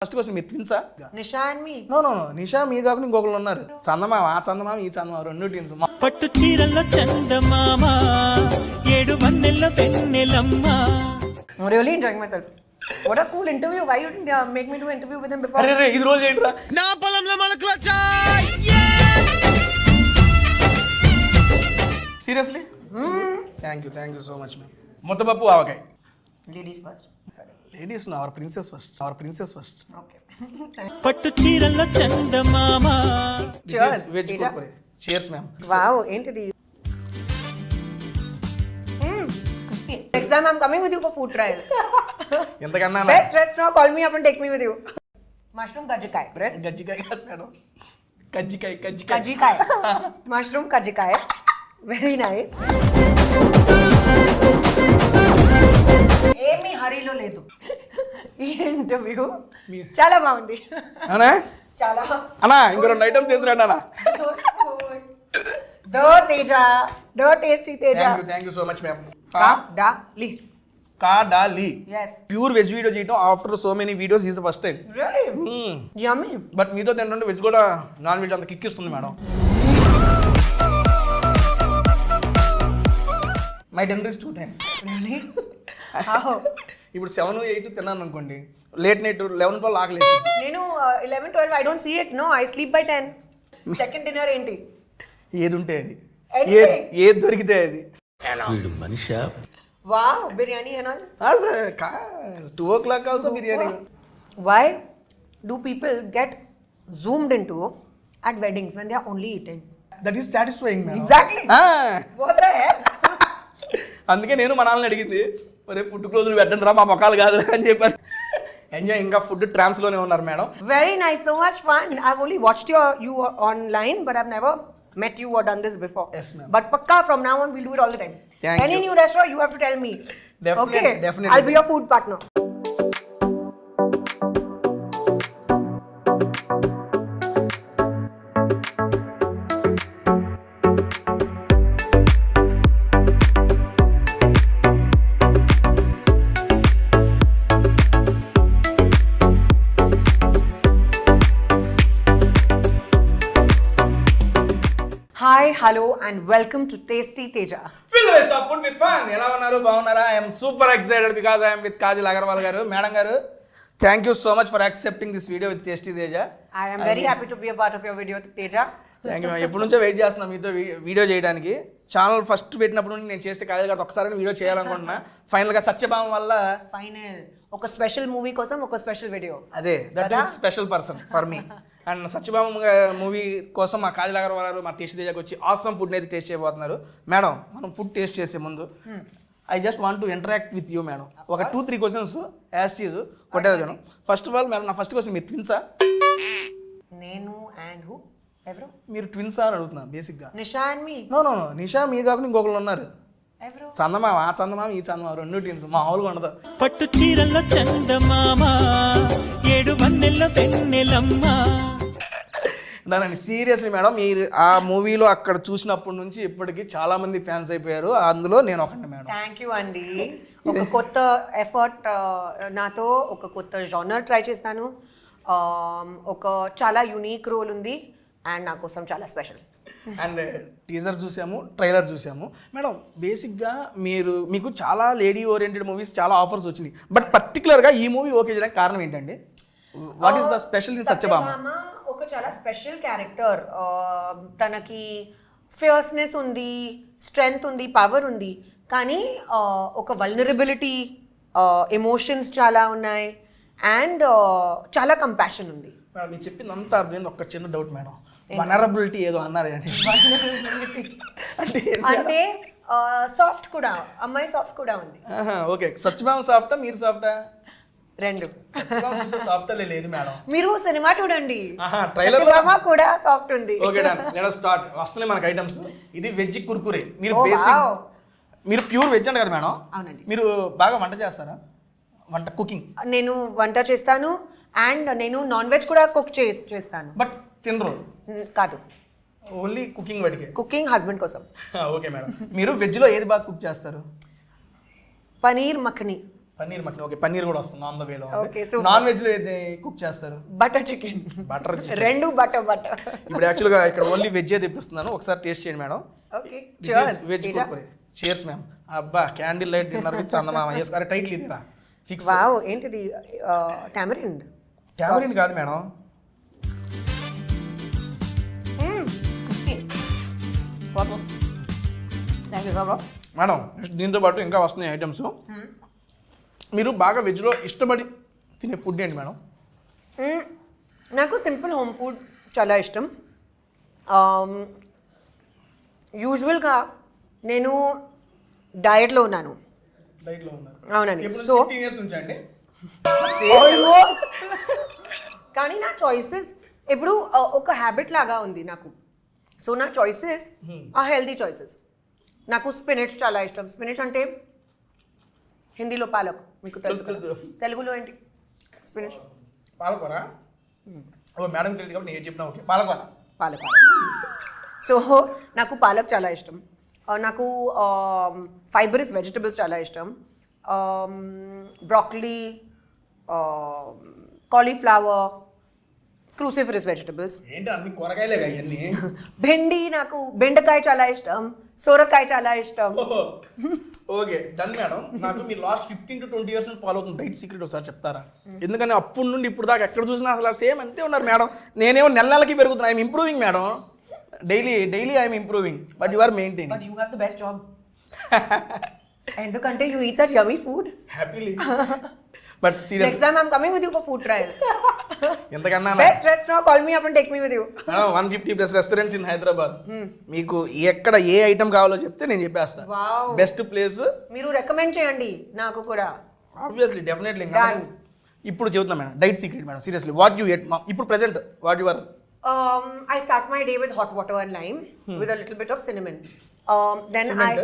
First question మీరు ట్విన్సా? నిషా and me. No నిషా మీరు కాకుండా ఇంకొకరు ఉన్నారు. చందమామ ఆ చందమామ ఈ చందమామ రెండు ట్విన్స్. పట్టు చీరల్లో చందమామ ఏడు వన్నెల్లో వెన్నెలమ్మ. I'm really enjoying myself. What a cool interview. Why you didn't make me do an interview with him before? అరే ఇది రోజు ఏంట్రా? నా పొలంలో మొలకలొచ్చా. Seriously thank you so much ma'am. ముద్దపప్పు ఆవకాయ. Ladies first. సరే ladies our princess first. Okay. పట్టు చీరల్లో చందమామ. Cheers. Veg Teja. Kurkure. Cheers ma'am. Wow, ఏంటిది? Next time I'm coming with you for food trials. ఎంతకన్నా Best restaurant, call me up and take me with you. Mushroom kajjikai, bread. గజ్జికాయ కాదు మేడం, కజ్జికాయ. Kajjikai. Mushroom kajjikai. Very nice. ఏమీ హరీలో లేదు ఈ interview. చాలా బాగుంది. అనా చాలా అన్నా ఇంకో 2 ఐటమ్స్ తీసుకురండి అన్నా. దో తేజ, దో tasty Teja. Thank you so much ma'am. కాడాలి. కాడాలి. Yes. ప్యూర్ వెజ్ వీడియో చేయటం after so many videos is the first time. Really? Yummy. But మీతో తింటుంటే వెజ్ కూడా నాన్ వెజ్ అంత కిక్ ఇస్తుంది madam. My dinner is 2 times. Really? How? ఇప్పుడు 7, 8 తిన్నాను అనుకోండి, లేట్ నైట్ 11, 12 ఆకలేదు. నేను 11, 12 I don't see it. No, I sleep by 10. Second dinner ఏంటి? ఏది ఉంటే అది, Anything. ఏది దొరికితే అది. వీడు Manisha. Wow, biryani and all. 2 o'clock also biryani. Why do people get zoomed into at weddings when they are only eating? That is satisfying madam. Exactly. What the hell? అందుకే నేను మా నాన్నని అడిగింది, మరి పుట్టు క్లోజులు పెట్టండి రా మా మొక్కలు కాదు అని చెప్పారు. ఎంజాయ్. ఇంకా ఫుడ్ ట్రాన్స్ లోనే ఉన్నారు madam. Very nice, so much fun. I've only watched you online, but I've never met you or done this before. Yes, ma'am. But pakka from now on we'll do it all the time. Thank Any you. new restaurant you have to tell me. Definitely, Okay? definitely. I'll be your food partner. Hi, hello, and welcome to Tasty Teja. Fill the rest of food with fun. ఎలా ఉన్నారు? బాగున్నారా? I am super excited because I am with Kajal Agarwal గారు. Madam గారు, thank you so much for accepting this video with Tasty Teja. I am very happy to be a part of your video, Teja. Thank you. ఎప్పటి నుంచో wait చేస్తున్నా మీతో video చేయడానికి. Channel first పెట్టినప్పుడు నుండి నేను చేస్తే కాజల్ గారు ఒకసారి వీడియో చేయాలనుకుంటున్నా. ఫైనల్గా సత్యభామ వల్ల ఫైనల్ ఒక స్పెషల్ మూవీ కోసం ఒక స్పెషల్ వీడియో. అదే that is special person for me. And Satyabhama movie కోసం మా కాజల్ అగర్వాల్ గారు మా టేస్ట్ దగ్గరకు వచ్చి ఆసమ్ ఫుడ్ అయితే టేస్ట్ చేయబోతున్నారు. మేడం, మనం ఫుడ్ టేస్ట్ చేసే ముందు I just want to interact with you madam. ఒక 2-3 క్వశ్చన్స్ యాజ్ చీజ్ కొట్టేదాను. ఫస్ట్ ఆఫ్ ఆల్ మేడం, నా ఫస్ట్ క్వశ్చన్, మీరు ట్విన్సా? నేను అండ్ హూ? ఎవరు? మీరు ట్విన్సా అని అడుగుతున్నా బేసిక్గా. నిషా అండ్ మీ. నో నిషా మీరు కాకుండా ఇంకొకరు ఉన్నారు. ఎవరు? చందమామ ఆ చందమామ ఈ చందమామ రెండు ట్విన్స్. మామూలుగా ఉండదు. పట్టు చీరల్లో చందమామ ఏడు వన్నెల్లో వెన్నెలమ్మ. దానండి సీరియస్లీ మేడం, మీరు ఆ మూవీలో అక్కడ చూసినప్పటి నుంచి ఇప్పటికి చాలా మంది ఫ్యాన్స్ అయిపోయారు. అందులో నేను ఒకటి మేడం. థ్యాంక్ యూ అండి. ఒక కొత్త ఎఫర్ట్, నాతో ఒక కొత్త జానర్ ట్రై చేస్తాను. ఒక చాలా యూనిక్ రోల్ ఉంది అండ్ నా కోసం చాలా స్పెషల్. అండ్ టీజర్ చూసాము, ట్రైలర్ చూసాము మేడం. బేసిక్గా మీకు చాలా లేడీ ఓరియంటెడ్ మూవీస్ చాలా ఆఫర్స్ వచ్చినాయి, బట్ పర్టికులర్గా ఈ మూవీ ఓకే చేయడానికి కారణం ఏంటండి? What is the special in Satyabhama? ఒక చాలా స్పెషల్ క్యారెక్టర్. తనకి ఫియర్స్నెస్ ఉంది, స్ట్రెంగ్త్ ఉంది, పవర్ ఉంది, కానీ ఒక వల్నరబిలిటీ, ఎమోషన్స్ చాలా ఉన్నాయి అండ్ చాలా కంపాషన్ ఉంది. మేడం మీరు చెప్పింది అంతా అర్థమైంది. ఒక చిన్న డౌట్ మేడం, వనరబిలిటీ ఏదో అన్నారు అంటే సాఫ్ట్ కూడా, అమ్మాయి సాఫ్ట్ కూడా ఉంది. ఓకే, సత్యభామ సాఫ్టా మీరు సాఫ్టా? రెండు. సత్యభామ చూస్తే సాఫ్ట్ లేదు మేడం. మీరు సినిమా చూడండి, ట్రైలర్ కూడా సాఫ్ట్ ఉంది. Okay done, let us start. వస్తున్నాయి మనకి ఐటమ్స్. ఇది వెజ్ కుర్కురే. మీరు బేసిక్ మీరు ప్యూర్ వెజ్ అంట కదా మేడం? అవునండి. మీరు బాగా వంట చేస్తారా? వంట కుకింగ్? నేను వంట చేస్తాను అండ్ నేను నాన్ వెజ్ కూడా కుక్ చేస్తాను. బట్ తినరు? కాదు, ఓన్లీ కుకింగ్ వాటికి. కుకింగ్ హస్బెండ్ కోసం. ఓకే మేడం, మీరు వెజ్లో ఏది బాగా కుక్ చేస్తారు? పనీర్ మఖని. పన్నీర్ మటన్ ఓకే, పన్నీర్ కూడా వస్తుంది ఆన్ ద వేలో. Okay, super. నాన్ వెజ్ లో ఏది కుక్ చేస్తారు? Butter chicken. బటర్ రెండు బటర్. ఇప్పుడు యాక్చువల్గా ఇక్కడ ఓన్లీ వెజ్ తెప్పిస్తున్నాను, ఒకసారి టేస్ట్ చేయండి madam. Okay veg Kurkure. Chairs ma'am. అబ్బా క్యాండిల్ లైట్ డిన్నర్ విత్ చందమామ వేసుకోవాలి టైటిల్ ఇదేరా ఫిక్స్. వావ్ ఏంటిది? టామరిన్. టామరిన్ కాదు మేడం. మేడం దీంతో పాటు ఇంకా వస్తున్నాయి ఐటమ్స్. మీరు బాగా వెజ్లో ఇష్టపడి తినే ఫుడ్ ఏంటి మేడం? నాకు సింపుల్ హోమ్ ఫుడ్ చాలా ఇష్టం. యూజువల్గా నేను డయట్లో ఉన్నాను. డైట్లో ఉన్నారు అవునండి. సో 15 years నుంచి అండి. ఆల్మోస్ట్. కానీ నా చాయిసెస్ ఇప్పుడు ఒక హ్యాబిట్ లాగా ఉంది నాకు. సో నా చాయిసెస్ ఆ హెల్దీ చాయిసెస్. నాకు స్పినచ్ చాలా ఇష్టం. స్పినచ్ అంటే హిందీలో పాలక్, మీకు తెలుసు కదా. తెలుగులో ఏంటి స్పినచ్? పాలకూర. ఓ మేడం తెలియదు కాబట్టి నేను చెప్పిన ఓకే పాలకూర. పాలకూర. సో నాకు పాలక్ చాలా ఇష్టం. నాకు ఫైబరస్ వెజిటబుల్స్ చాలా ఇష్టం. Broccoli, cauliflower, cruciferous vegetables. ఏంటి అన్ని కూరగాయలే అవన్నీ? బెండి, నాకు బెండకాయ చాలా ఇష్టం. సొరకాయ చాలా ఇష్టం. Okay done madam. నాకు మీరు లాస్ట్ 15 to 20 years నుంచి ఫాలో అవుతుంది డైట్ సీక్రెట్ ఒకసారి చెప్తారా? ఎందుకని అప్పటి నుండి ఇప్పుడు దాకా ఎక్కడ చూసినా అసలు సేమ్ అంతే ఉన్నారు మేడం. నేనేమో నెలకి పెరుగుతున్నా. I'm improving madam. Daily I'm improving but you are maintaining. But you have the best job. ఎందుకంటే you eat such yummy food. Happily. But serious next time I'm coming with you for food trials. ఎంతకన్నా best restaurant, call me up and take me with you. 150+ restaurants in Hyderabad. మీకు ఎక్కడ ఏ item కావాలో చెప్తే నేను చెప్పేస్తాను. Wow. Best place మీరు recommend చేయండి నాకు కూడా. Obviously definitely. Done. ఇప్పుడు చెబుతున్నా madam diet secret madam. Seriously what you ate ఇప్పుడు present what you are? I start my day with hot water and lime with a little bit of cinnamon. Then Cement?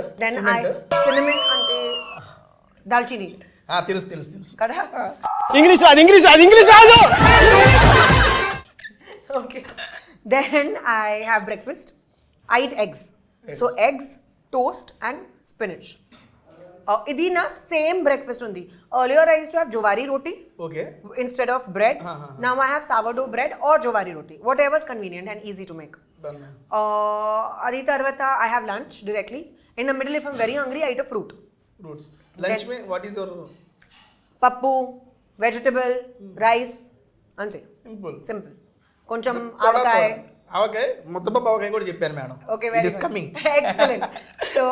cinnamon ante dalchini తెలుసు kada. English రాదు. Okay. Then I have breakfast. I eat eggs. So eggs, toast and spinach. Idi na same breakfast undi. Earlier I used to have jowari roti okay. instead of bread. Now I have sourdough bread or jowari roti, whatever is convenient and easy to make. Adi tarvata I have lunch directly. In the middle, if I'm very hungry, I eat a fruit. Fruits. Lunch mein what is your? Pappu, vegetable, rice, ante. Simple. Koncham avakaay. Avakaya ముద్దపప్పు అవకాయ కూడా చెప్పాను madam. Okay, very It is good. coming. Excellent. So,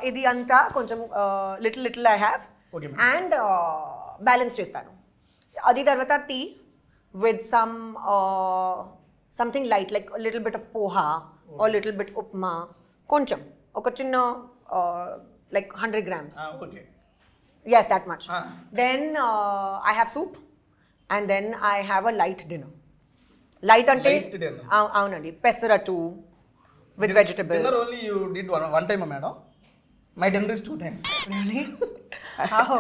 ఇది అంతా కొంచెం little I have Okay, ma'am. And balance చేస్తాను. అది తర్వాత tea with something light like little bit of poha or little bit upma, కొంచెం ఒక చిన్న like 100 grams. Okay. Yes, that much. Then I have soup and then I have a light dinner. Light ante Light dinner. అవునండి, pesarattu with vegetables. Dinner only you did one time madam. My dinner is 2 times. Really? How?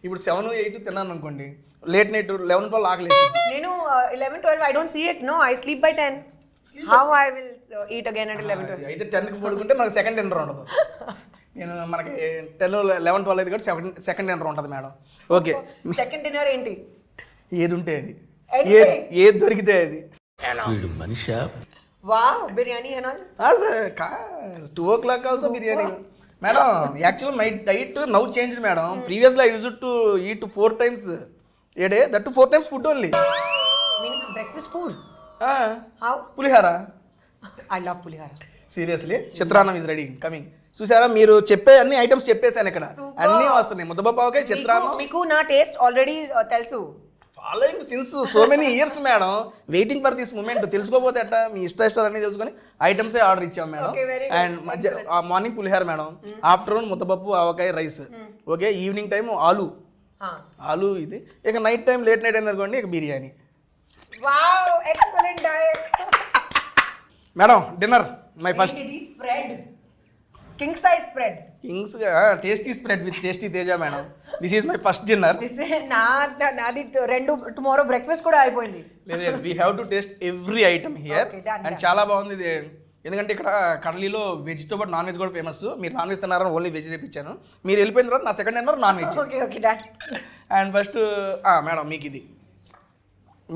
ఇప్పుడు 7, 8 తిన్నాను అనుకోండి, late night 11 ఆకలి. నేను 11, 12 I don't see it. No, I sleep by 10. How I will eat again at 11, 12? అయితే 10కి పడుకుంటే మనకు second dinner ఉండదు. నేను మనకి 10, 11, 12 అయితే కూడా సెకండ్ డిన్నర్ ఉంటుంది మేడం. ఓకే. సెకండ్ డిన్నర్ ఏంటి? ఏది ఉంటే అది, Anything. ఏది దొరికితే అది. వీడు Manisha? Wow, biryani and all. 2 o'clock also biryani madam. Actual my diet now changed madam. Previously I used to eat 4 times A day, that 4 times food only. Meaning breakfast food. How? Pulihora. I love pulihara. Seriously చిత్రాన్నం is ready coming. చూసారా, మీరు చెప్పే అన్ని items చెప్పేశాను ఇక్కడ. Super. అన్నీ వస్తున్నాయి. ముద్దపప్పావకాయ, చిత్రాన్నం. మీకు నా టేస్ట్ ఆల్రెడీ తెలుసు. Following since so many years madam. Waiting for this moment. తెలుసుకోపోతే అట్ట మీ ఇష్టాలన్నీ తెలుసుకొని ఐటమ్సే ఆర్డర్ ఇచ్చాం madam. Okay, very good. And morning పులిహార మేడం, ఆఫ్టర్నూన్ ముద్దపప్పు ఆవకాయ రైస్, ఓకే. ఈవినింగ్ టైం ఆలు ఇది. ఇక నైట్ టైం లేట్ నైట్ అయింది అనుకోండి, ఇక biryani. Wow, excellent diet. Madam dinner my first ఇది spread, king size spread. Kings tasty spread with tasty Teja madam. This is my first dinner. నాది రెండు టుమారో బ్రేక్ఫాస్ట్ కూడా అయిపోయింది. లేదు, we have to taste every item here. Okay, done, and done. చాలా బాగుంది ఇది. ఎందుకంటే ఇక్కడ కడలిలో వెజ్తో పాటు నాన్ వెజ్ కూడా ఫేమస్. మీరు నాన్ వెజ్ తిన్నారని ఓన్లీ వెజ్ తెప్పించాను. మీరు వెళ్ళిపోయిన తర్వాత నా second dinner non veg. Okay okay done. And first madam మీకు ఇది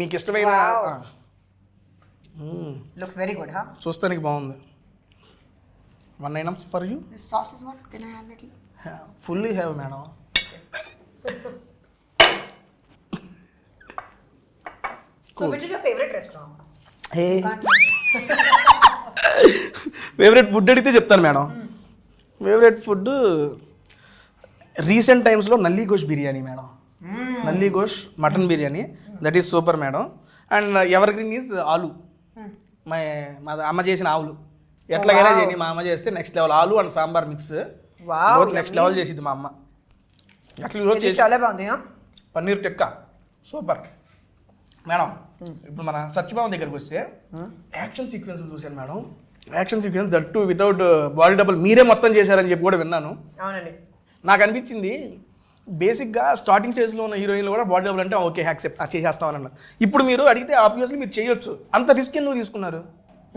మీకు ఇష్టమైన లుక్స్ వెరీ గుడ్ హా. చూస్తానికి బాగుంది. 1 items for you. This sauce is what can I have little? Fully have madam. So which is your favourite restaurant? Favourite food అడిగితే చెప్తాను madam. Favourite food recent టైమ్స్లో nalli gosht biryani madam. Nalli gosht mutton biryani that is super madam. And ever green is ఆలు. మా అమ్మ చేసిన ఆవులు ఎట్లాగైనా చేయని మా అమ్మ చేస్తే నెక్స్ట్ లెవెల్. ఆలు and sambar mix next level చేసింది మా అమ్మ. అట్లా ఈరోజు చేసి చాలా బాగుంది. Paneer tikka super madam. ఇప్పుడు మన సత్యభామ దగ్గరికి వస్తే యాక్షన్ సీక్వెన్స్ చూశాను madam. Action sequence that to without body double మీరే మొత్తం చేశారని చెప్పి కూడా విన్నాను. అవునండి. నాకు అనిపించింది బేసిక్గా స్టార్టింగ్ స్టేజ్లో ఉన్న హీరోయిన్లు కూడా బాడీ డబుల్ అంటే ఓకే యాక్సెప్ట్ చేసేస్తామని అన్నారు. ఇప్పుడు మీరు అడిగితే ఆబ్వియస్లీ మీరు చేయొచ్చు. అంత రిస్క్ ఎందుకు తీసుకున్నారు?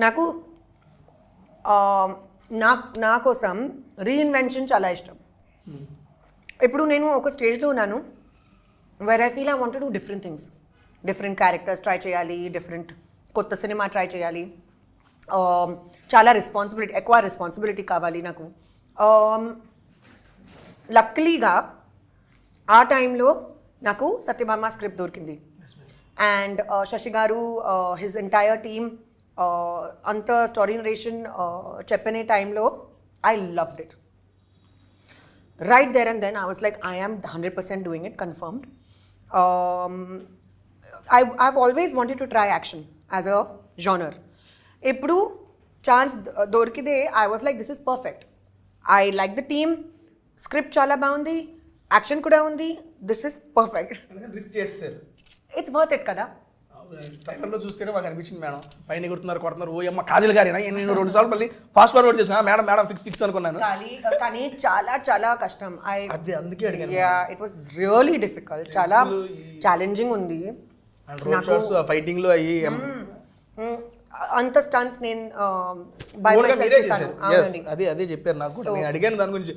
నాకు నా కోసం రీఇన్వెన్షన్ చాలా ఇష్టం. ఇప్పుడు నేను ఒక స్టేజ్లో ఉన్నాను where I feel I want to do different things. Different characters try చేయాలి, డిఫరెంట్ కొత్త సినిమా ట్రై చేయాలి. చాలా ఎక్కువ రెస్పాన్సిబిలిటీ కావాలి నాకు. లక్కలీగా ఆ టైంలో నాకు సత్యభామ స్క్రిప్ట్ దొరికింది. అండ్ శశి గారు హిజ్ ఎంటైర్ టీమ్ అంత స్టోరీ నరేషన్ చెప్పనే టైంలో I loved it. Right there and then I was like I am 100% doing it confirmed. I've always wanted to try action as a genre. ఇప్పుడు chance దొరికితే I was like this is perfect. I like the team, script చాలా బాగుంది, action కూడా ఉంది. This is perfect. Risk చేస్తారు. It's worth it కదా. ట్రైలర్లో చూస్తేనే మాకు అనిపించింది మేడం. పైన కొడుతున్నారు ఓ అమ్మ కాజల్ గారేనా. నేను 2 సార్లు మళ్ళీ ఫాస్ట్ ఫార్వర్డ్ చేసిన మేడం ఫిక్స్ అనుకున్నాను. కానీ చాలా చాలా కష్టం. అదే అందుకే అడిగాను. It was really difficult. చాలా ఛాలెంజింగ్ ఉంది. ఫైటింగ్లో అయ్యి అంత స్టంట్స్ నేను అదే చెప్పారు నాకు కూడా. నేను అడిగాను దాని గురించి.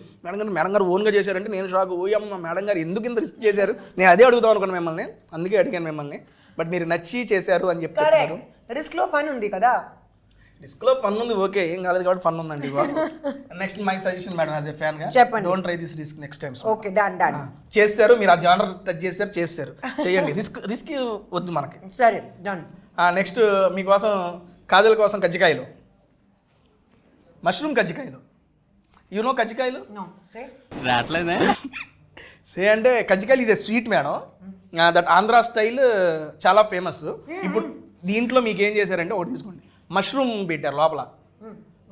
మేడం గారు ఓన్గా చేశారంటే నేను షాక్. ఓయమ్మ మేడం గారు ఎందుకు ఇంత రిస్క్ చేశారు, నేను అదే అడుగుదాం అనుకున్నాను మిమ్మల్ని. అందుకే అడిగాను మిమ్మల్ని. బట్ మీరు నచ్చి చేశారు అని చెప్తారు. రిస్క్ లో ఫన్ ఉంది కదా. రిస్క్ లో ఫన్ ఉంది, ఓకే, ఏం కాలేదు కాబట్టి ఫన్ ఉందండి. Next my suggestion madam as a fan గా చెప్పండి. Don't try this risk next time. Okay done. చేస్తారు మీరు, ఆ జానర్ టచ్ చేస్తారు చేయండి. రిస్క్ వద్దు మనకి. సరే డన్. నెక్స్ట్ మీకోసం కాజల్ కోసం కజ్జికాయలు, మష్రూమ్ కజ్జికాయలు. యూనో కజ్జికాయలు రావట్లేదే. సే అంటే కజ్జికాయలు is a sweet madam. That Andhra style చాలా ఫేమస్. ఇప్పుడు దీంట్లో మీకు ఏం చేశారంటే ఒకటి తీసుకోండి, మష్రూమ్ పెట్టారు లోపల,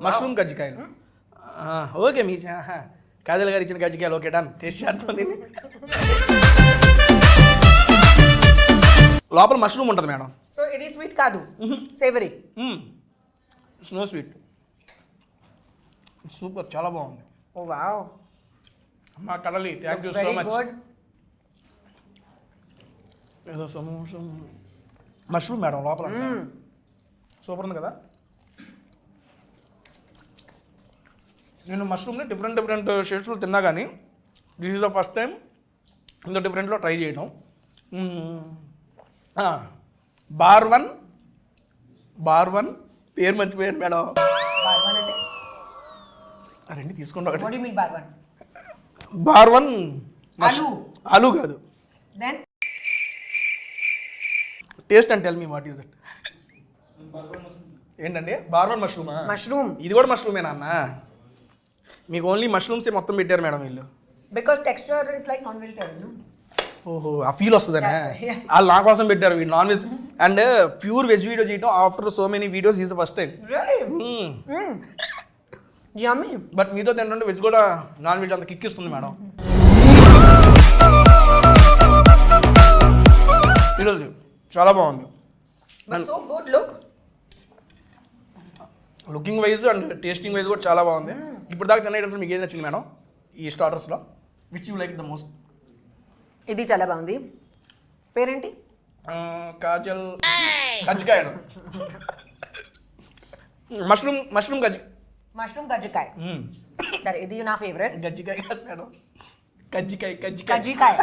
మష్రూమ్ కజ్జికాయలు. ఓకే మీ కాజల్ గారు ఇచ్చిన కజ్జికాయలు ఓకే డన్. టేస్ట్ చేస్తాం దీన్ని. లోపల మష్రూమ్ ఉంటుంది మేడం. సో ఇది స్వీట్ కాదు, సేవరీ. స్నో స్వీట్. సూపర్, చాలా బాగుంది. Oh wow. అమ్మా Kadali, thank you so much. ఏదో సమోసం మష్రూమ్ మేడం లోపల సూపర్ ఉంది కదా. నేను మష్రూమ్ని డిఫరెంట్ షేడ్స్లో తిన్నా కానీ this is the first time ఇంత డిఫరెంట్లో ట్రై చేయడం. బార్ వన్ పేరు మర్చిపోయాను మేడం. రండి తీసుకుంటా. బార్ వన్ ఆలు కాదు. Then taste and tell me what is that. ఏంటండి బార్ వన్ మష్రూమ్. ఇది కూడా మష్రూమేనా అన్న? మీకు ఓన్లీ మష్రూమ్సే మొత్తం పెట్టారు మేడం వీళ్ళు. Because texture is like non vegetarian. ఓహో, ఆ ఫీల్ వస్తుందనే వాళ్ళు నా కోసం పెట్టారు. వీళ్ళు non veg and pure veg video చేయటం after so many videos is the first time. Yummy. But మీతో తింటుంటే వెజ్ కూడా నాన్ వెజ్ అంత కిక్ ఇస్తుంది మేడం. ఈరోజు చాలా బాగుంది. Looking wise and tasting wise కూడా చాలా బాగుంది. ఇప్పుడు దాకా తినే ఐటమ్స్ మీకు ఏది నచ్చింది మేడం ఈ స్టార్టర్స్లో? Which you like the most? ఇది చాలా బాగుంది. పేరేంటి? కాజల్ కజ్జికాయలు. మష్రూమ్ గజ్జి మష్రూమ్ కజ్జికాయ సరే ఇది నా ఫేవరెట్ గజ్జికాయ కాదు మేడం, కజ్జికాయ కజ్జికాయ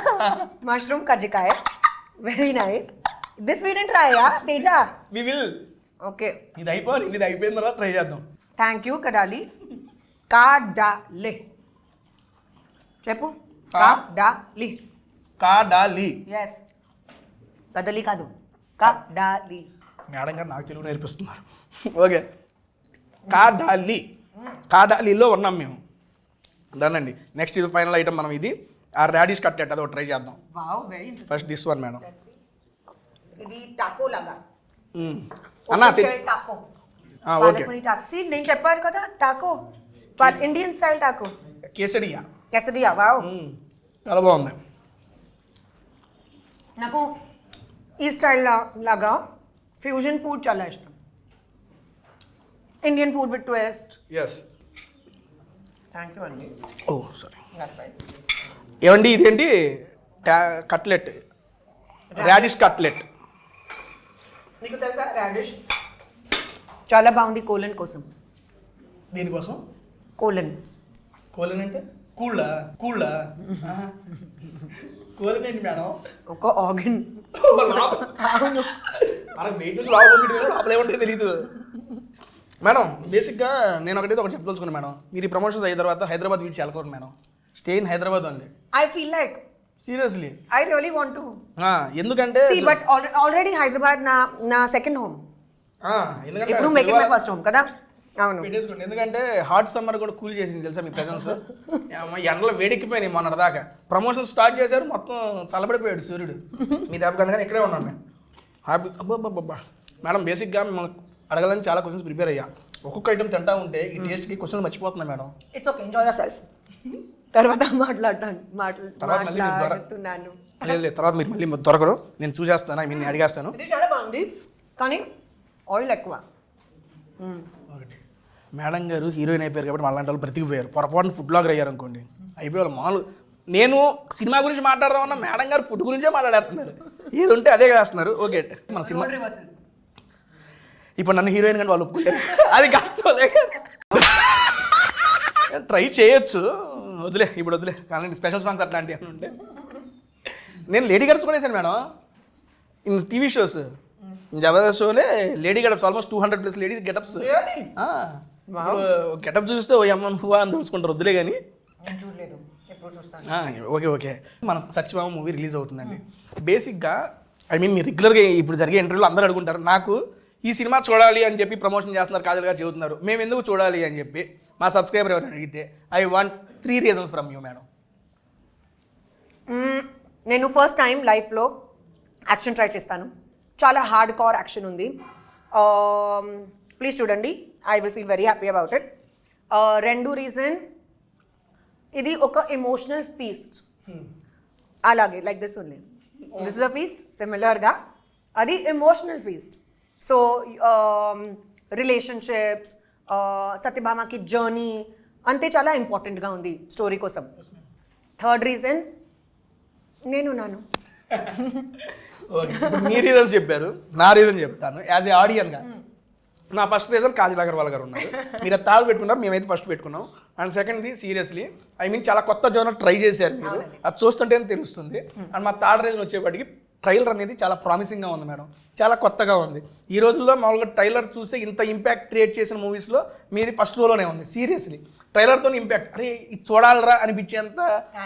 మష్రూమ్ కజ్జికాయ వెరీ నైస్ దిస్ వీ డెంట్ try yeah Teja we will. Okay ఇది అయిపోయిన తర్వాత ట్రై చేద్దాం. థ్యాంక్ యూ కడాలి కాడాలి చెప్పు కాడాలి కాడాలి. ఎస్ కదలి కాదు కాడాలి మేడం గారు నాకు తెలుగు నేర్పిస్తున్నారు. ఓకే కాడాలిలో ఉన్నాం మేము. దానండి నెక్స్ట్ ఇది ఫైనల్ ఐటమ్ మనం ఇది ఆ రాడిష్ కట్లెట్ అది ట్రై చేద్దాం. Wow very interesting first this one madam. ఇది టాకో లాగా అన్నా టాకో ఓకే టాక్సీ నేను చెప్పాను కదా Taco Indian style Taco కేసడియా wow చాలా బాగుంది. నాకు ఈ స్టైల్ లాగా ఫ్యూజన్ ఫుడ్ చాలా ఇష్టం. Indian food with twist. Yes thank you అండి. Oh sorry. That's right. ఏమండి ఇదేంటి కట్లెట్ రాడిష్ కట్లెట్. నీకు తెలుసా రాడిష్ చాలా బాగుంది కోలన్ కోసం. దీనికోసం కోలన్ అంటే కూళ్ళా కోలన్ ఏంటి మేడం? ఒక ఆర్గన్. అవును మనకు వెయిట్ నుంచి లోపల ఏమంటే తెలీదు మేడం. బేసిక్గా నేను ఒకటి చెప్పదలుచుకున్నాను మేడం. మీరు ఈ ప్రమోషన్స్ అయిన తర్వాత హైదరాబాద్ వీడ్చి వెళ్ళకూడదు మేడం. స్టే ఇన్ హైదరాబాద్ అండి. I feel like seriously I really want to ఎందుకంటే బట్ ఆల్రెడీ హైదరాబాద్ నా సెకండ్ హోమ్. ఎందుకంటే ఇప్పుడు make it my first home కదా. అవును పెట్టేసుకోండి. ఎందుకంటే హాట్ సమ్మర్ కూడా కూల్ చేసింది తెలుసా మీ ప్రెజెన్స్. ఎండలో వేడెక్కిపోయినాయి మొన్నటి దాకా. ప్రమోషన్ స్టార్ట్ చేశారు మొత్తం చల్లబడిపోయాడు సూర్యుడు. మీ దెబ్బకి అందుకని ఇక్కడే ఉన్నాను నేను హ్యాపీ. అబ్బా మేడం బేసిక్గా మిమ్మల్ని అడగాలని చాలా క్వశ్చన్స్ ప్రిపేర్ అయ్యా. ఒక్కొక్క ఐటమ్ తింటా ఉంటే ఈ టేస్ట్కి క్వశ్చన్ మర్చిపోతున్నా madam. It's okay enjoy yourself. తర్వాత మాట్లాడుతున్నాను. లేదు తర్వాత మీరు మళ్ళీ దొరకరు. నేను చూసేస్తాను. ఐ మీన్ నేను అడిగేస్తాను. ఇది చాలా బాగుంది కానీ ఆయిల్ ఎక్కువ. ఒకటి మేడం గారు హీరోయిన్ అయిపోయారు కాబట్టి వాళ్ళంటి వాళ్ళు బ్రతికిపోయారు. పొరపాటున ఫుడ్ బ్లాగర్ అయ్యారు అనుకోండి అయిపోయారు మామూలు. నేను సినిమా గురించి మాట్లాడదామన్నా మేడం గారు ఫుడ్ గురించే మాట్లాడేస్తున్నారు. ఏది ఉంటే అదే చేస్తున్నారు. ఓకే మన సినిమా ఇప్పుడు నన్ను హీరోయిన్ కానీ వాళ్ళు ఒప్పుకుంటారు. అది కష్టం. ట్రై చేయొచ్చు. వదిలే ఇప్పుడు వదిలే. కానీ స్పెషల్ సాంగ్స్ అట్లాంటివి అని ఉంటే నేను లేడీ గెటప్స్ కూడా వేసాను madam. In TV shows Jabardasth Sholay lady getups almost 200+ ladies getups. Getup చూస్తే ఓ అమ్మ నువ్వా అని తెలుసుకుంటారు. వద్దులే కానీ ఓకే మన సత్యభామ మూవీ రిలీజ్ అవుతుందండి. బేసిక్గా ఐ మీన్ మీరు రెగ్యులర్గా ఇప్పుడు జరిగే ఇంటర్వ్యూలో అందరూ అడుగుంటారు నాకు ఈ సినిమా చూడాలి అని చెప్పి ప్రమోషన్ చేస్తున్నారు కాజల్ గారు చెబుతున్నారు. మేము ఎందుకు చూడాలి అని చెప్పి మా సబ్స్క్రైబర్ ఎవరైనా అడిగితే I want 3 reasons from you madam. నేను ఫస్ట్ టైం లైఫ్లో యాక్షన్ ట్రై చేస్తాను. చాలా హార్డ్ కోర్ యాక్షన్ ఉంది. ప్లీజ్ చూడండి. I will feel very happy about it. రెండో రీజన్ ఇది ఒక ఎమోషనల్ ఫీస్ట్. అలాగే like this only this is a feast సిమిలర్గా అది ఎమోషనల్ ఫీస్ట్. సో రిలేషన్షిప్స్ సత్యభామకి జర్నీ అంతే చాలా ఇంపార్టెంట్గా ఉంది స్టోరీ కోసం. థర్డ్ రీజన్ నేను నాను. మీ రీజన్స్ చెప్పారు. నా రీజన్ చెప్తాను. యాజ్ ఏ ఆడియన్గా నా ఫస్ట్ రీజన్ కాజల్ అగర్వాల్ గారు ఉన్నారు. మీరు తాడు పెట్టుకున్నారు, మేమైతే ఫస్ట్ పెట్టుకున్నాం. అండ్ సెకండ్ది సీరియస్లీ ఐ మీన్ చాలా కొత్త జోనర్ ట్రై చేశారు మీరు. అది చూస్తుంటేనే తెలుస్తుంది. అండ్ మా థర్డ్ రీజన్ వచ్చేప్పటికి ట్రైలర్ అనేది చాలా ప్రామిసింగ్గా ఉంది మేడం. చాలా కొత్తగా ఉంది. ఈ రోజుల్లో మామూలుగా ట్రైలర్ చూసి ఇంత ఇంపాక్ట్ క్రియేట్ చేసిన మూవీస్లో మీది ఫస్ట్ రోలోనే ఉంది. సీరియస్లీ ట్రైలర్తో ఇంపాక్ట్ అరే ఇది చూడాలరా అనిపించేంత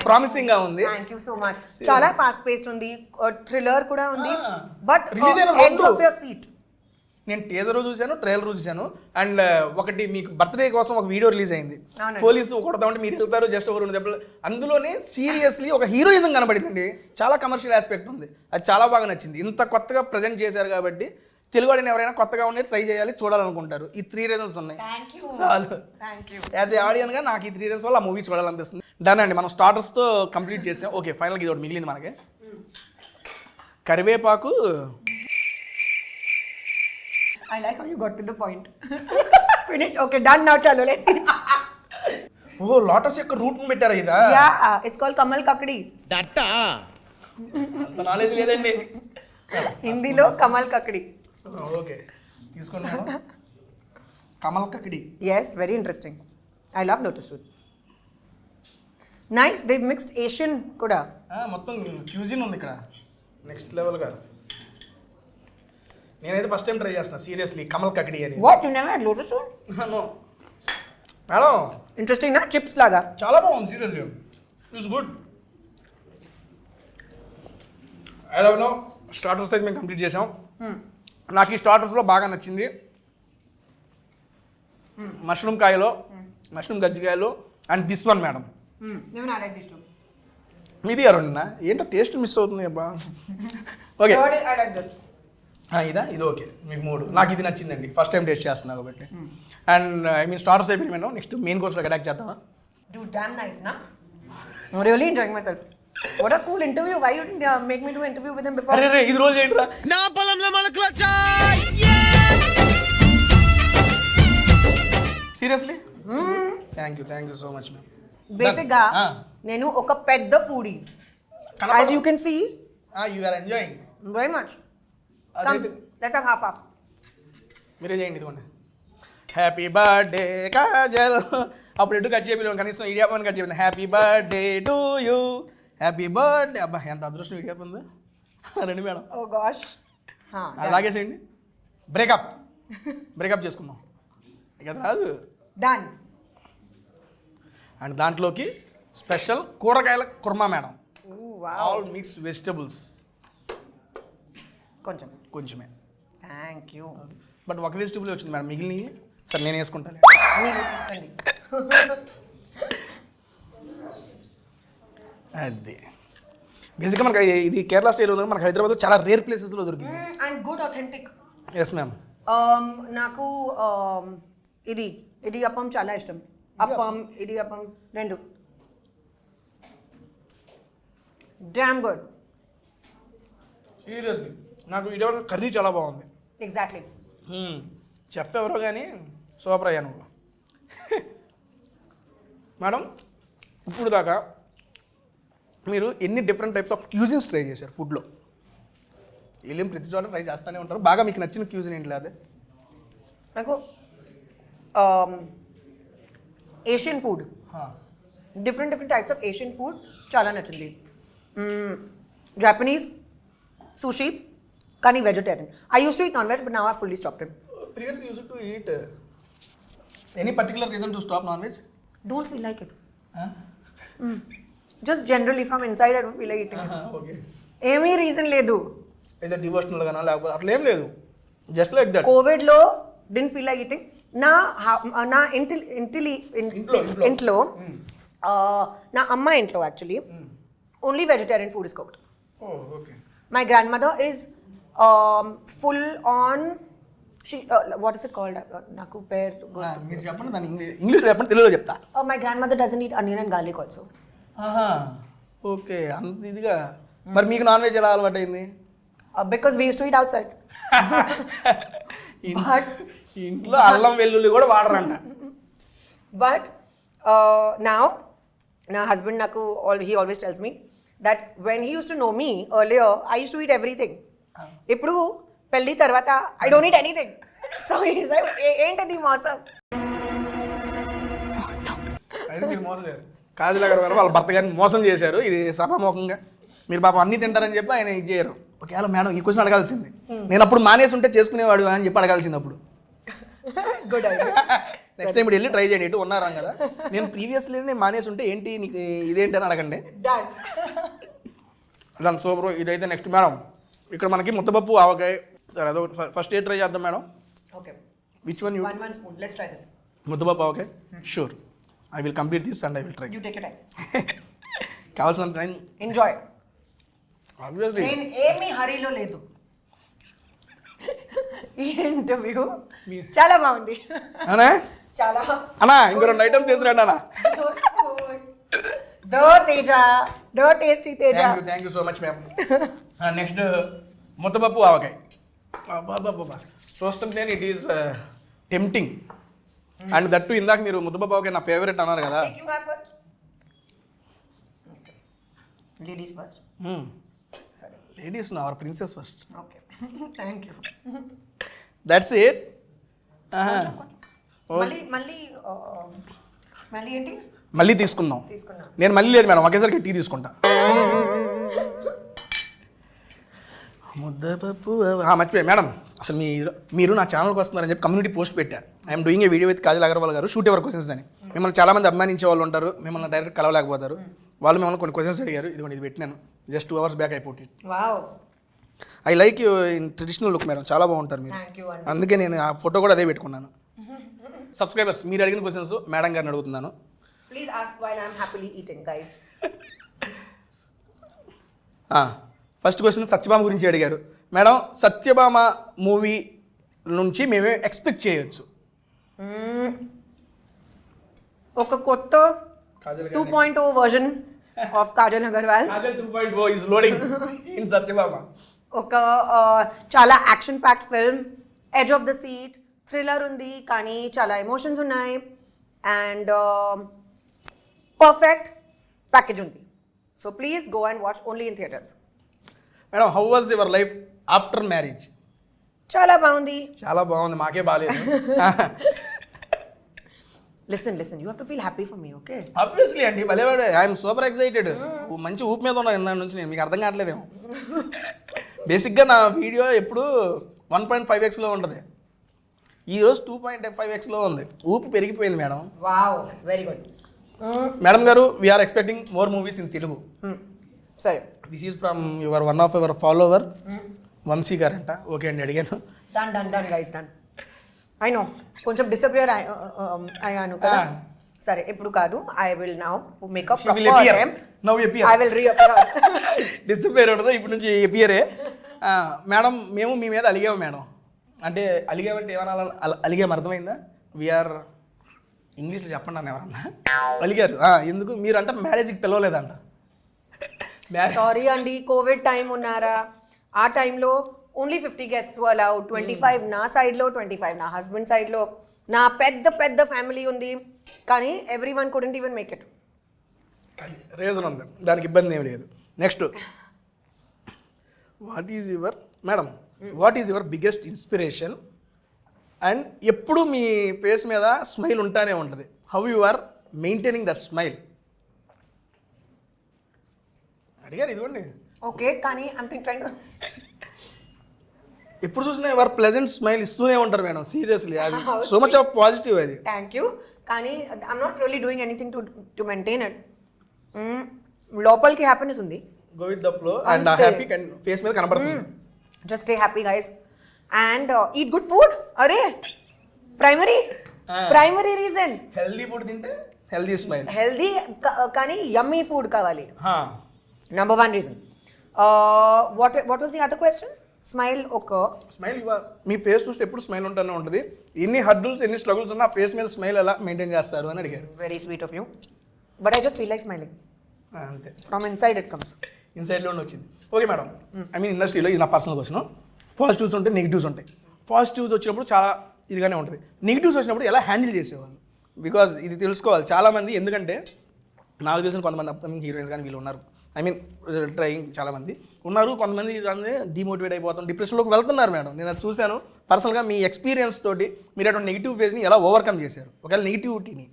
ప్రామిసింగ్గా ఉంది. Thank you so much. చాలా ఫాస్ట్ పేస్డ్ ఉంది. థ్రిల్లర్ కూడా ఉంది. But release of your seat నేను టీజర్ చూశాను, ట్రైలర్ చూశాను. అండ్ ఒకటి మీకు బర్త్డే కోసం ఒక వీడియో రిలీజ్ అయింది. పోలీసు కొడతామంటే మీరు వెళ్తారు జస్ట్ ఒక 2 దెబ్బలు. అందులోనే సీరియస్లీ ఒక హీరోయిజం కనబడిందండి. చాలా కమర్షియల్ ఆస్పెక్ట్ ఉంది. అది చాలా బాగా నచ్చింది. ఇంత కొత్తగా ప్రజెంట్ చేశారు కాబట్టి తెలుగు వాడిని ఎవరైనా కొత్తగా ఉండే ట్రై చేయాలి, చూడాలనుకుంటారు. ఈ 3 reasons ఉన్నాయి. చాలు. యాజ్ ఏ ఆడియన్గా నాకు ఈ 3 reasons వల్ల ఆ మూవీ చూడాలనిపిస్తుంది. డన్ అండి. మనం స్టార్టర్స్తో కంప్లీట్ చేసాం. ఓకే ఫైనల్గా ఇది ఒకటి మిగిలింది మనకి. కరివేపాకు. I like how you got to the point. Finish. Okay, done now. Chalo, let's eat. Oh lotus యొక్క రూట్ పెట్టారా ఇదా? Yeah, it's called Kamal Kakdi. దట్టా అంత నాలెడ్జ్ లేదండి. హిందీలో కమల్ కక్డి. ఓకే తీసుకోండి. Kamal kakdi. Yes, very interesting. I love lotus root. Nice, దేవ్ mixed Asian కూడా. మొత్తం క్యూజిన్ ఉంది ఇక్కడ, నెక్స్ట్ లెవెల్గా. నేనైతే ఫస్ట్ టైం ట్రై చేస్తున్నా సీరియస్లీ కమల్ కకడి అని. What, you never had lotus root? No madam, interesting నా, చిప్స్ లాగా. చాలా బాగుంది seriously, it's good. I love no. Starters అయితే మేము కంప్లీట్ చేసాం. నాకు ఈ స్టార్టర్స్లో బాగా నచ్చింది మష్రూమ్ కాయలో, మష్రూమ్ గజ్జికాయలు and this one madam. Even I like these two. మీది అరుణ్ ఏంటో టేస్ట్ మిస్ అవుతుంది అబ్బా. Okay, Third is I like this. ఇదా ఇది ఓకే, మీకు 3. నాకు ఇది నచ్చిందండి, ఫస్ట్ టైం టేస్ట్ చేస్తున్నా కాబట్టి. అండ్ ఐ మీన్ స్టార్టర్స్ అయిపోయింది మేడం. నెక్స్ట్ మెయిన్ కోర్స్లో అటాక్ చేద్దామా? Dude, damn nice, na? I'm really enjoying myself. What a cool interview. Why you didn't make me do an interview with him before? అరే ఇది రోజు ఏంట్రా? నా పొలంలో మొలకలొచ్చా. Seriously thank you so much ma'am. Basic గా నేను ఒక పెద్ద foodie. As you can see, you are enjoying very much. Come, let's have half. మీరే చేయండి ఇదిగోండి. Happy birthday Kajal. అప్పుడు ఎటు కట్ చేయలేదు, కనీసం ఇడియాపని కట్ చేయలేదు. Happy birthday to you, happy birthday. అబ్బా ఎంత అదృష్టం ఇడియాప ఉందా. రండి మేడం. Oh gosh. అలాగే చేయండి. బ్రేకప్ చేసుకుందాం ఇక రాదు. Done. అండ్ దాంట్లోకి స్పెషల్ కూరగాయల kurma madam. Ooh, wow. All mix vegetables. కొంచెమే. Thank you. బట్ ఒక వెజిటబుల్ వచ్చింది మేడం, మిగిలినవి సరే నేను వేసుకుంటాను. మీరు తీసుకోండి. అది బేసిక్గా మనకి ఇది కేరళ స్టైల్ ఉంది, మనకి హైదరాబాద్లో చాలా రేర్ ప్లేసెస్లో దొరికింది. And good authentic. Yes ma'am. నాకు ఇది ఇడియప్పం చాలా ఇష్టం. అప్పం, ఇడియప్పం రెండు. Damn good. సీరియస్లీ నాకు ఇటీవల కర్రీ చాలా బాగుంది. ఎగ్జాక్ట్లీ. చెఫ్ ఎవరో కానీ సూపర్ అయ్యా నువ్వు. మేడం ఇప్పుడు దాకా మీరు ఎన్ని different types of cuisines try చేశారు ఫుడ్లో? వెళ్ళిన ప్రతి చోట ట్రై చేస్తూనే ఉంటారు. బాగా మీకు నచ్చిన క్యూజిన్ ఏంటి? అదే నాకు Asian food, different types of Asian food చాలా నచ్చింది. జాపనీస్ sushi, కానీ vegetarian. I used to eat non-veg, but now I've fully stopped it. Previously you used to eat. Any particular reason to stop non-veg? Don't feel like it. Just generally from inside I don't feel like eating it. Okay. ఏమీ reason లేదు. ఏదో devotional గానా లేకపోతే అట్లా ఏం లేదు, just like that. Covid లో didn't feel like eating. నా ఇంట్లో నా అమ్మ ఇంట్లో actually only vegetarian food is cooked. Oh, okay. My grandmother is full on. What is it called? Naku pair. మీరు చెప్పండి, దాన్ని ఇంగ్లీష్లో చెప్పండి, తెలుగులో చెప్తా. My grandmother doesn't eat onion and garlic also. Okay, అంత ఇదిగా. మరి మీకు నాన్ వెజ్ ఎలా అలవాటు అయింది? Because we used to eat outside. But ఇంట్లో అల్లం వెల్లుల్లి కూడా వాడరంట. But now my husband Naku, he always tells me that when he used to know me earlier, I used to eat everything. ఇప్పుడు పెళ్లి తర్వాత I don't eat anything. So he's like, ఏంటది మోసం? అయితే మీరు మోసం చేశారు. కాజల్ గారు వాళ్ళ భర్త గారిని మోసం చేశారు. ఇది సభాముఖంగా మీరు పాపం అన్ని తింటారని చెప్పి ఆయన ఇది చేయరు. ఒకవేళ మేడం ఈ క్వశ్చన్ అడగాల్సింది, నేను అప్పుడు మానేసి ఉంటే చేసుకునేవాడు అని చెప్పి అడగాల్సింది అప్పుడు. Good idea. నెక్స్ట్ టైం ఇప్పుడు వెళ్ళి ట్రై చేయండి. ఇటు ఉన్నారా కదా, నేను ప్రీవియస్లీ నేను మానేసి ఉంటే ఏంటి నీకు ఇదేంటి అని అడగండి. దాని సూపర్. ఇదైతే నెక్స్ట్ మేడం ఇక్కడ మనకి ముద్దపప్పు ఆవకాయ. సరే అదో ఫస్ట్ ఏ ట్రై చేద్దాం madam. Okay, which one you? one spoon. Let's try this. ముద్దపప్పు ఆవకాయ. Sure, I will complete this and I will try. You take your time. కావాల్సిన టైం Enjoy. ఆబ్వియస్లీ. నేను ఏమీ హరీలో లేదు. ఈ ఇంటర్వ్యూ చాలా బాగుంది. అనా చాలా అన్నా ఇంకో 2 ఐటమ్స్ తీసుకురండి అన్న. దో తేజ, దో tasty Teja. Thank you so much ma'am. Next ముద్దపప్పు ఆవకాయ. బాబా చూస్తుంటే it is tempting. And that ఇందాక మీరు ముద్దపప్పు ఆవకాయ నా ఫేవరెట్ అన్నారు కదా. You have first. Okay. Ladies first. Ladies our princess first. Okay. Thank you. That's it. మళ్ళీ మళ్ళీ మళ్ళీ ఏంటి మళ్ళీ తీసుకుందాం. తీసుకున్నా నేను మళ్ళీ లేదు మేడం, ఒకేసారికి టీ తీసుకుంటా. ముద్దపప్పు మర్చిపోయా మేడం, అసలు మీరు నా ఛానల్కి వస్తున్నారని చెప్పి కమ్యూనిటీ పోస్ట్ పెట్టారు. I'm doing a video with Kajal Aggarwal గారు, షూట్ ఎవర్ క్వశ్చన్స్ అని. మిమ్మల్ని చాలామంది అభిమానించే వాళ్ళు ఉంటారు, మిమ్మల్ని డైరెక్ట్ కలవలేకపోతారు. వాళ్ళు మిమ్మల్ని కొన్ని క్వశ్చన్స్ అడిగారు. ఇదిగోండి ఇది పెట్టినాను, జస్ట్ 2 hours బ్యాక్ అయిపోతుంది. Wow I like you in traditional look madam, చాలా బాగుంటారు మీరు. థ్యాంక్ యూ అండి. అందుకే నేను ఆ ఫోటో కూడా అదే పెట్టుకున్నాను. సబ్స్క్రైబర్స్ మీరు అడిగిన క్వశ్చన్స్ మేడం గారిని అడుగుతున్నాను. Please ask while I'm happily eating guys. First question Satyabhama గురించి అడిగారు మేడం. సత్యభామ మూవీ నుంచి మేమే ఎక్స్పెక్ట్ చేయొచ్చు? ఒక కొత్త 2.0 version of Kajal Agarwal. Kajal 2.0 is loading in Satyabhama. ఒక చాలా action packed film, edge of the seat, thriller ఉంది కానీ చాలా ఎమోషన్స్ ఉన్నాయి అండ్ పర్ఫెక్ట్ ప్యాకేజ్ ఉంది. So please go and watch only in theatres. Madam how was your life after marriage? చాలా బాగుంది. చాలా బాగుంది, మాకే బాగాలేదు. Listen you have to feel happy for me, okay? Obviously అండి, భలేవాడు. I'm super excited. మంచి ఊపు మీద ఉన్నాను ఇందా నుంచి నేను, మీకు అర్థం కావట్లేదేమో. బేసిక్గా నా వీడియో ఎప్పుడు 1.5x ఉంటుంది, ఈరోజు 2.5x ఉంది. ఊపు పెరిగిపోయింది madam. Wow, very good. Madam గారు, we're expecting more movies in Telugu. సరే, this is from your one of your follower Vamshi గారంట. ఓకే అండి, అడిగాను. Done guys, done. I know కొంచెం డిసపియర్ అయ్యాను కదా. సరే, ఇప్పుడు కాదు, I will now make up proper attempt. Now appear. I will reappear. Disappear ఉండదు, ఇప్పుడు నుంచి అపియరే. మేడం, మేము మీ మీద అలిగాము మేడం. అంటే అలిగామంటే ఏమన్నా అలిగాము, అర్థమైందా? వీఆర్ ఇంగ్లీష్లో చెప్పండి అన్న ఎవరన్నా అలిగారు. ఎందుకు మీరు అంటే మ్యారేజ్కి పిలవలేదంట. సారీ అండి, కోవిడ్ టైం ఉన్నారా, ఆ టైంలో ఓన్లీ 50 guests అలౌడ్. 25 నా సైడ్లో, 25 నా హస్బెండ్ సైడ్లో. నా పెద్ద ఫ్యామిలీ ఉంది కానీ everyone couldn't even make it. Reason ఉంది, దానికి ఇబ్బంది ఏమి లేదు. Next, what is your biggest inspiration? And ఎప్పుడు మీ ఫేస్ మీద స్మైల్ ఉంటానే ఉంటుంది. How you are maintaining that smile అడిగారు. ఇదిగోండి. ఓకే, కానీ ఐమ్ ట్రైంగ్ టు ఎప్పుడు చూసినా ఎవరు ప్లెజెంట్ స్మైల్ ఇస్తూనే ఉంటారు మేడం. సీరియస్లీ, అది సో మచ్ ఆఫ్ పాజిటివ్. అది థ్యాంక్ యూ, కానీ I'm not really doing anything to maintain it. లోపలికి హ్యాపీనెస్ ఉంది, go with the flow and happy face మీద కనబడుతుంది. Just stay happy guys and eat good food. అరే, primary reason. Healthy food తింటే healthy smile. Healthy కానీ యమ్మీ food కావాలి. Number 1 reason. What was the other question? Smile. Okay. Smile, మీ face చూస్తే ఎప్పుడు smile ఉంటూనే ఉంటుంది. ఎన్ని హర్డల్స్, ఎన్ని స్ట్రగుల్స్ ఉన్నా ఫేస్ మీద స్మైల్ ఎలా మెయింటైన్ చేస్తారు అని అడిగారు. Very sweet of you. But I just feel like smiling. అంతే, From inside it comes. ఇన్సైడ్లోనే వచ్చింది. ఓకే మేడం, ఐ మీన్ ఇండస్ట్రీలో ఇది నా పర్సనల్ క్వశ్చన్. పాజిటివ్స్ ఉంటాయి, నెగిటివ్స్ ఉంటాయి. పాజిటివ్స్ వచ్చినప్పుడు చాలా ఇదిగానే ఉంటుంది. నెగిటివ్స్ వచ్చినప్పుడు ఎలా హ్యాండిల్ చేసేవాళ్ళు? బికాజ్ ఇది తెలుసుకోవాలి చాలామంది. ఎందుకంటే నాకు తెలిసిన కొంతమంది అప్కమింగ్ హీరోయిన్స్ కానీ వీళ్ళు ఉన్నారు. ఐ మీన్ ట్రైయింగ్ చాలామంది ఉన్నారు. కొంతమంది డిమోటివేట్ అయిపోతాం, డిప్రెషన్లోకి వెళ్తున్నారు మేడం. నేను అది చూశాను పర్సనల్గా. మీ ఎక్స్పీరియన్స్ తోటి మీరు అటువంటి నెగిటివ్ ఫేజ్ని ఎలా ఓవర్కమ్ చేశారు, ఒకవేళ నెగిటివిటీని?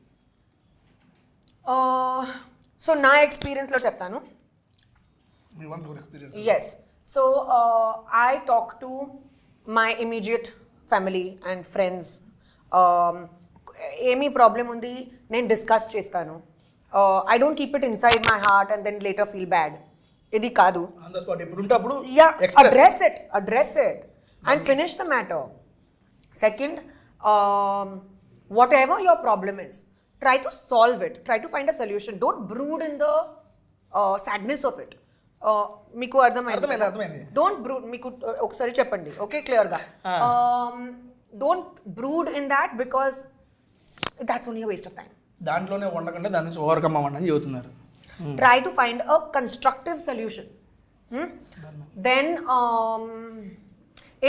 సో నా ఎక్స్పీరియన్స్లో చెప్తాను. Yes, so I talk to my immediate family and friends. ఏమీ ప్రాబ్లం ఉంది నేను డిస్కస్ చేస్తాను. I don't keep it inside my heart and then later feel bad. Idi kaadu. On the spot, ippudu unte appudu address it and finish the matter. Second, whatever your problem is, try to solve it. Try to find a solution. Don't brood in the sadness of it. Meeku ardhamaindi. Don't brood. Meeku okkasari cheppandi. Okay, clear ga. Don't brood in that because that's only a waste of time. దాంట్లోనే ఉండకుండా దాని నుంచి overcome అవ్వండి అని చెబుతున్నారు. Try to find a constructive solution. Then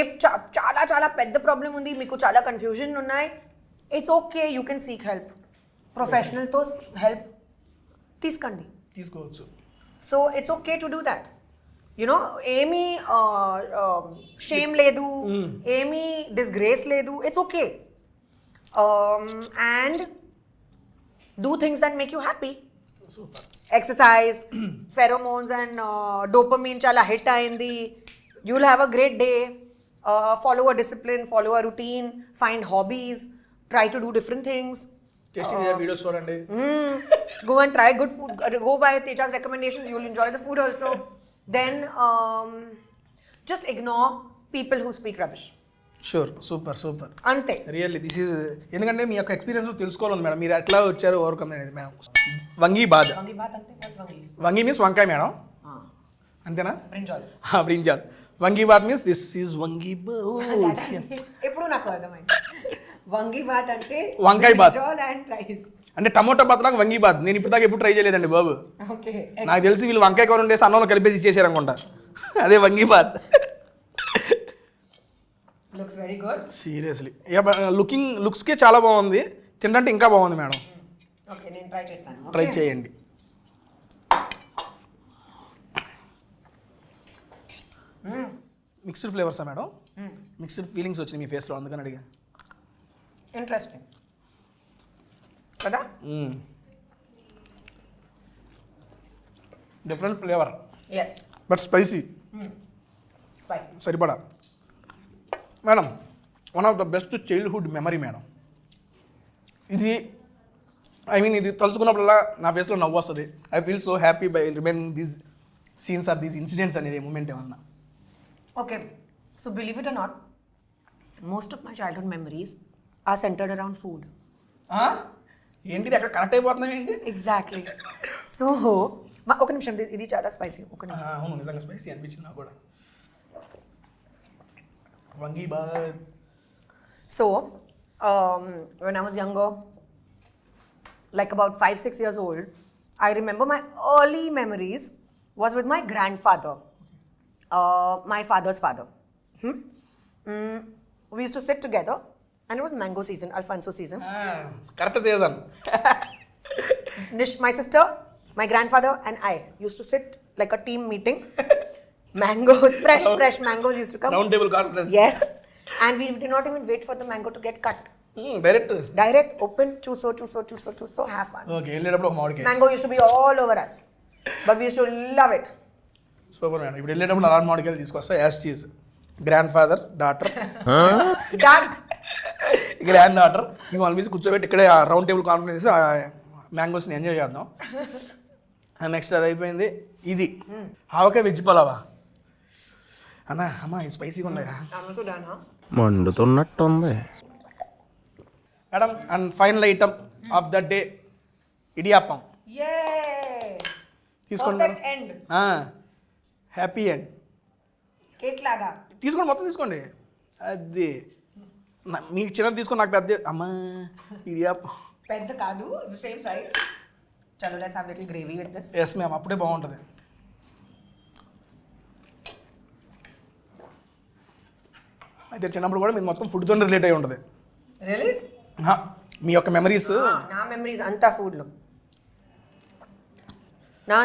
if చాలా పెద్ద problem ఉంది, మీకు చాలా కన్ఫ్యూజన్ ఉన్నాయి, it's okay, you can seek help. ప్రొఫెషనల్తో హెల్ప్ తీసుకోవచ్చు. So it's okay to do that. You know, ఏమీ షేమ్ లేదు, ఏమీ డిస్గ్రేస్ లేదు. It's okay. And do things that make you happy. Exercise, pheromones and dopamine chala hit ayindi. You'll have a great day. Follow a discipline, follow a routine, find hobbies, try to do different things. Tasty videos చూడండి. Go and try good food. Go by Teja's recommendations. You'll enjoy the food also. Then just ignore people who speak rubbish. Sure, super super. Ante. Really this is ఎందుకంటే మీ యొక్క experience తెలుసుకోవాలి madam. మీరు ఎట్లా వచ్చారు overcome అనేది madam. వంగి బాద్. Vangi baat ante. What's vangi? వంగి means వంకాయ మేడం, అంతేనా? Brinjal. బ్రింజాల్. వంగి బాద్ మీన్స్ దిస్ ఈజ్ వంగి బాత్. ఎప్పుడు నాకు అర్థమైంది. వంగి బాత్ అంటే వంకాయ బాత్. brinjal and rice. అంటే టమోటా బాత్ లాగా వంగి బాత్. నేను ఇప్పుడు దాకా ఎప్పుడు ట్రై చేయలేదండి బాబు. Okay. నాకు తెలిసి వీళ్ళు వంకాయ కూర ఉండేసి అన్నంలో కలిపేసి ఇచ్చేసారు అనుకుంటా. అదే vangi bath. Looks very good. Seriously లుక్స్కే చాలా బాగుంది, తింటే ఇంకా బాగుంది మేడం. Okay, నేను ట్రై చేస్తాను. ట్రై చేయండి. మిక్స్డ్ ఫ్లేవర్సా మేడం? మిక్స్డ్ ఫీలింగ్స్ వచ్చినాయి మీ ఫేస్లో, అందుకని అడిగా. ఇంట్రెస్టింగ్ కదా. Different flavour yes, but spicy, spicy. సరిపడా. Madam, one of the best childhood memory madam ఇది. ఐ మీన్ ఇది తలుచుకున్నప్పుడల్లా నా ఫేస్లో నవ్వు వస్తుంది. I feel so happy by remaining these scenes or these incidents అనేది మూమెంట్ ఏమన్నా. Okay, so believe it or not, most of my childhood memories are centered around food. ఏంటిది అక్కడ కనెక్ట్ అయిపోతున్నాం ఏంటి? Exactly. So, ఒక నిమిషం, ఇది చాలా స్పైసీ. ఒక నిమిషం. అవును, నిజంగా స్పైసీ అనిపించింది నాకు కూడా. వంగి bath. So, when I was younger, like about 5-6 years old, I remember my early memories was with my grandfather, my father's father. We used to sit together, and it was mango season, Alfonso season. Correct season. My sister, my grandfather, and I used to sit like a team meeting. Mangoes, fresh mangoes used to come. Round table conference. Yes, and we did not even wait for the mango to get cut. Direct. Direct, open, chuso, have fun. Okay, వెళ్ళేటప్పుడు ఒక మామిడికాయ. Mango used to be all over us, but we used to love it. Super madam. ఇప్పుడు వెళ్ళేటప్పుడు అలాంటి మామిడికాయలు తీసుకొస్తా. యాస్ చీజ్ grandfather daughter Done. Granddaughter ఇంకో అనిపించి కూర్చోబెట్టి ఇక్కడే రౌండ్ టేబుల్ కాన్ఫరెన్స్ మ్యాంగోస్ని ఎంజాయ్ చేద్దాం. నెక్స్ట్ అది అయిపోయింది. ఇది ఆవకాయ వెజ్ పలావా అమ్మా, ఇది స్పైసీగా ఉందా I'm also done, huh? మండుతున్నట్టుంది. Madam, and final item of the day idiyappam. Yay! తీసుకోండి Perfect madam. end. Happy end. Cake laga. తీసుకోండి, మొత్తం తీసుకోండి. అది మీకు చిన్నది తీసుకోండి, నాకు పెద్ద. అమ్మా, idiyappam. Pedda kadu, the same size. Chalo, let's have little gravy with this. Yes ma'am, అప్పుడే బాగుంటుంది. అయితే చిన్నప్పుడు కూడా మీరు మొత్తం ఫుడ్తో రిలేట్ అయి ఉంటుంది. Really? మీ యొక్క మెమరీస్. నా మెమరీస్ అంతా ఫుడ్లో.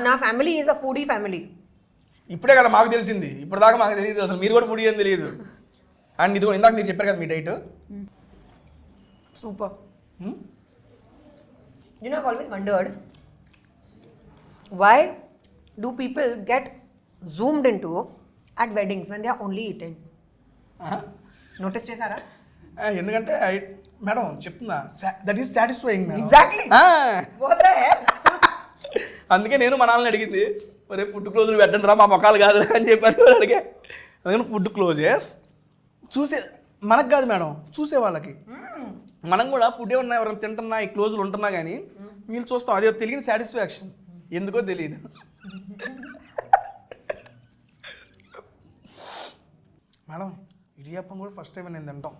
నా family is a foodie family. ఇప్పుడే కదా మాకు తెలిసింది, ఇప్పటిదాకా మాకు తెలియదు అసలు. మీరు కూడా ఫుడీ అని తెలియదు. అండ్ ఇది ఇందాక మీరు చెప్పారు కదా మీ diet. Super. You know, I've always wondered, why do people get zoomed into at weddings when they are only eating? Notice చేశారా? ఎందుకంటే మేడం చెప్తున్నా, that is satisfying madam. Exactly. What the hell? అందుకే నేను మా నాన్నని అడిగింది, మరి ఫుడ్ క్లోజులు పెట్టండి రా, మా మొక్కలు కాదు అని చెప్పాను అడిగే. అందుకని ఫుడ్ క్లోజెస్ చూసే మనకు కాదు మేడం, చూసే వాళ్ళకి. మనం కూడా ఫుడ్ ఏమన్నా ఎవరైనా తింటున్నా, ఈ క్లోజులు ఉంటున్నా కానీ వీళ్ళు చూస్తాం. అదే తెలియని సాటిస్ఫాక్షన్, ఎందుకో తెలియదు. మేడం, ఇడియాప్పం కూడా ఫస్ట్ టైం నేను తింటాం.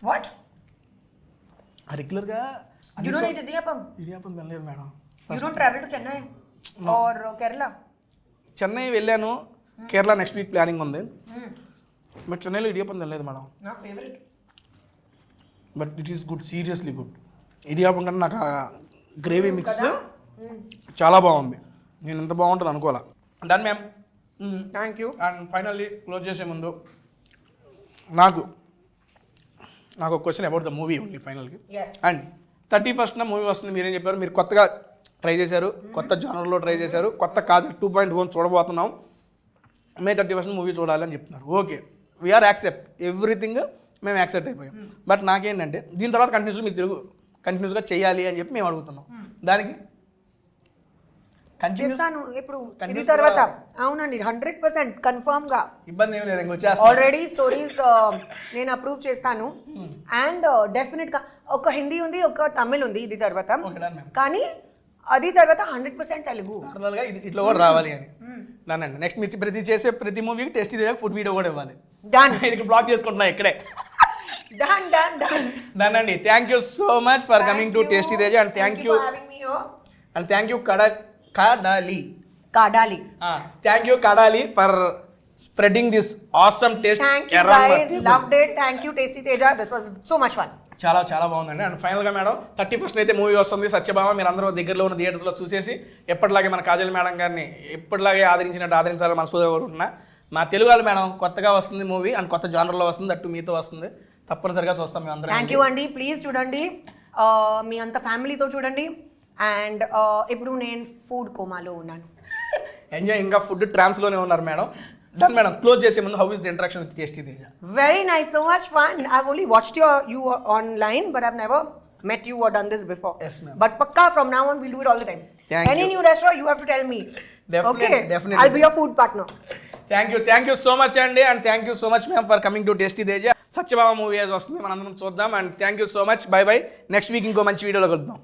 What? రెగ్యులర్గా You don't eat idiyappam? Idiyappam తినలేదు madam. You don't travel to Chennai or Kerala? Chennai వెళ్ళాను, కేరళ నెక్స్ట్ వీక్ ప్లానింగ్ ఉంది. బట్ చెన్నైలో ఇడియాప్పం తినలేదు మేడం. నా favourite. But it is good, seriously good. Idiyappam కంటే నాకు గ్రేవీ మిక్స్ చాలా బాగుంది. నేను ఇంత బాగుంటుంది అనుకోవాలా. Done ma'am. Thank you. And finally close చేసే ముందు నాకు నాకు ఒక question about the movie only ఫైనల్కి. Yes. అండ్ 31st మూవీ వస్తుంది, మీరేం చెప్పారు, మీరు కొత్తగా ట్రై చేశారు, కొత్త జానర్లో ట్రై చేశారు, కొత్త కాజల్ 2.1 చూడబోతున్నాం, May 31st మూవీ చూడాలి అని చెప్తున్నారు. ఓకే, వీఆర్ యాక్సెప్ట్ ఎవ్రీథింగ్, మేము యాక్సెప్ట్ అయిపోయాం. బట్ నాకేంటంటే దీని తర్వాత కంటిన్యూస్గా చేయాలి అని చెప్పి మేము అడుగుతున్నాం. దానికి చేస్తాను ఇప్పుడు ఇది తర్వాత. అవునండి, 100% కన్ఫర్మ్ గా, ఇబ్బంది ఏం లేదు, ఇంకొచ్చేస్తా. ఆల్రెడీ స్టోరీస్ నేను అప్రూవ్ చేస్తాను. అండ్ డెఫినెట్ గా ఒక హిందీ ఉంది, ఒక తమిళ్ ఉంది ఇది తర్వాత. కానీ అది తర్వాత 100% తెలుగు. నార్మల్గా ఇట్లా కూడా రావాలి అని నన్నండి. నెక్స్ట్ మీరు ప్రతి మూవీకి టేస్టీ తేజ ఫుడ్ వీడియో కూడా ఇవ్వాలి. డన్. ఇది బ్లాక్ చేసుకుంటున్నా ఇక్కడే. డన్ డన్ డన్ డన్ అండి. Thank you so much for coming to tasty Teja and thank you Kadali. Thank you Kadali for spreading this awesome taste. Thank you guys, loved it. Thank you Tasty Teja, this was so much fun. చాలా చాలా బాగుందండి. And ఫైనల్గా madam 31st అయితే movie వస్తుంది సత్యభామ. మీరు అందరూ దగ్గరలో ఉన్న థియేటర్స్లో చూసేసి ఎప్పటిలాగే మన కాజల్ మేడం గారిని ఎప్పటిలాగే ఆదరించాలని మనస్ఫూర్తిగా కోరుకుంటున్నా. మా తెలుగు వాళ్ళు మేడం కొత్తగా వస్తుంది మూవీ అండ్ కొత్త జానర్లో వస్తుంది, అట్టు మీతో వస్తుంది, తప్పనిసరిగా చూస్తాం మేము అందరం. థ్యాంక్ యూ అండి, ప్లీజ్ చూడండి, మీ అంత ఫ్యామిలీతో చూడండి. అండ్ ఇప్పుడు నేను ఫుడ్ కోమాలో ఉన్నాను. ఎంజాయ్, ఇంకా ఫుడ్ ట్రాన్స్లోనే ఉన్నారు మేడం. డన్ మేడం, క్లోజ్ చేసే ముందు how is the interaction with tasty Teja? Very nice, so much fun. I've only watched you online, but I've never met you or done this before. Yes, ma'am. But pakka from now on we'll do it all the time. Any new restaurant you have to tell me. Definitely. I'll be your food partner. Thank you so much అండి. And thank you so much ma'am for coming to tasty Teja. Satyabhama movie వస్తుంది, మనందరం చూద్దాం. And thank you so much. Bye next week ఇంకో మంచి వీడియోలో కలుద్దాం.